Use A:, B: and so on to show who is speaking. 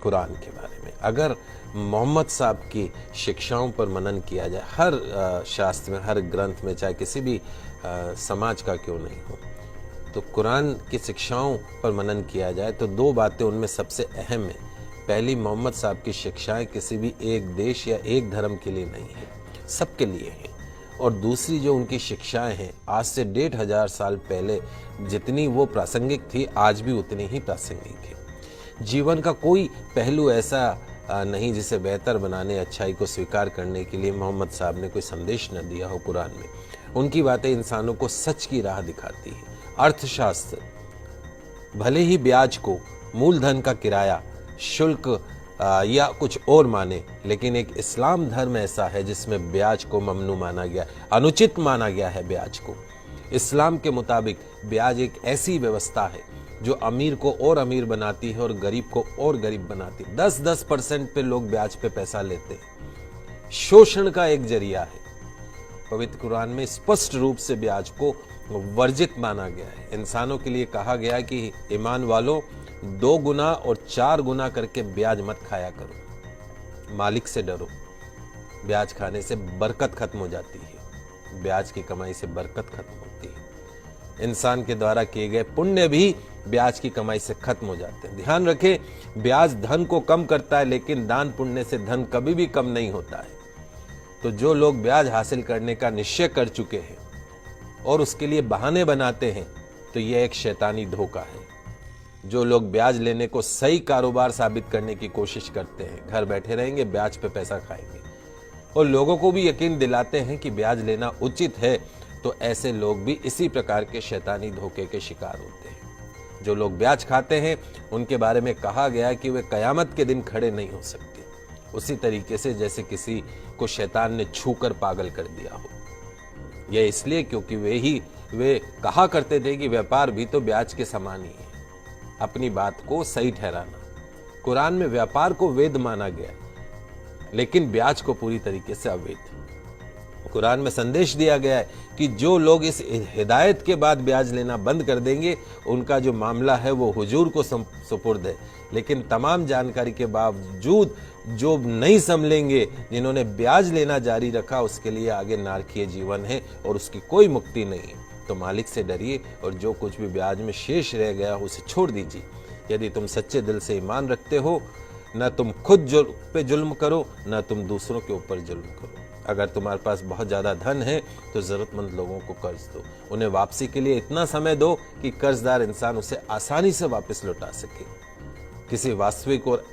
A: कुरान के बारे में। अगर मोहम्मद साहब की शिक्षाओं पर मनन किया जाए, हर शास्त्र में, हर ग्रंथ में, चाहे किसी भी समाज का क्यों नहीं हो, तो कुरान की शिक्षाओं पर मनन किया जाए तो दो बातें उनमें सबसे अहम है। पहली, मोहम्मद साहब की शिक्षाएं किसी भी एक देश या एक धर्म के लिए नहीं है, सबके लिए हैं। और दूसरी जो उनकी शिक्षाएं हैं, आज से 1500 साल पहले जितनी वो प्रासंगिक थी, आज भी उतनी ही प्रासंगिक है। जीवन का कोई पहलू ऐसा नहीं जिसे बेहतर बनाने, अच्छाई को स्वीकार करने के लिए मोहम्मद साहब ने कोई संदेश न दिया हो कुरान में। उनकी बातें इंसानों को सच की राह दिखाती है। अर्थशास्त्र भले ही ब्याज को मूलधन का किराया, शुल्क या कुछ और माने, लेकिन एक इस्लाम धर्म ऐसा है जिसमें ब्याज को ममनू माना गया, अनुचित माना गया है ब्याज को। इस्लाम के मुताबिक ब्याज एक ऐसी व्यवस्था है जो अमीर को और अमीर बनाती है और गरीब को और गरीब बनाती है। 10% पे लोग ब्याज पे पैसा लेते हैं, शोषण का एक जरिया है। पवित्र कुरान में स्पष्ट रूप से ब्याज को वर्जित माना गया है। इंसानों के लिए कहा गया कि ईमान वालों, 2 गुना और 4 गुना करके ब्याज मत खाया करो, मालिक से डरो। ब्याज खाने से बरकत खत्म हो जाती है, ब्याज की कमाई से बरकत खत्म होती है। इंसान के द्वारा किए गए पुण्य भी ब्याज की कमाई से खत्म हो जाते हैं। ध्यान रखें, ब्याज धन को कम करता है, लेकिन दान पुण्य से धन कभी भी कम नहीं होता है। तो जो लोग ब्याज हासिल करने का निश्चय कर चुके हैं और उसके लिए बहाने बनाते हैं, तो यह एक शैतानी धोखा है। जो लोग ब्याज लेने को सही कारोबार साबित करने की कोशिश करते हैं, घर बैठे रहेंगे, ब्याज पे पैसा खाएंगे और लोगों को भी यकीन दिलाते हैं कि ब्याज लेना उचित है, तो ऐसे लोग भी इसी प्रकार के शैतानी धोखे के शिकार होते हैं। जो लोग ब्याज खाते हैं उनके बारे में कहा गया कि वे कयामत के दिन खड़े नहीं हो सकते, उसी तरीके से जैसे किसी को शैतान ने छूकर पागल कर दिया हो। यह इसलिए क्योंकि वे कहा करते थे कि व्यापार भी तो ब्याज के समान ही है। अपनी बात को सही ठहराना। कुरान में व्यापार को वैध माना गया, लेकिन ब्याज को पूरी तरीके से अवैध। कुरान में संदेश दिया गया है कि जो लोग इस हिदायत के बाद ब्याज लेना बंद कर देंगे, उनका जो मामला है वो हुजूर को सुपुर्द है। लेकिन तमाम जानकारी के बावजूद जो नहीं संभलेंगे, जिन्होंने ब्याज लेना जारी रखा, उसके लिए आगे नारकीय जीवन है और उसकी कोई मुक्ति नहीं है। तो मालिक से डरिए और जो कुछ भी ब्याज में शेष रह गया हो उसे छोड़ दीजिए। यदि तुम सच्चे दिल से ईमान रखते हो, न तुम खुद पे जुल्म करो, न तुम दूसरों के ऊपर जुल्म करो। अगर तुम्हारे पास बहुत ज्यादा धन है तो जरूरतमंद लोगों को कर्ज दो, उन्हें वापसी के लिए इतना समय दो कि कर्जदार इंसान उसे आसानी से वापस लौटा सके। किसी वास्तविक और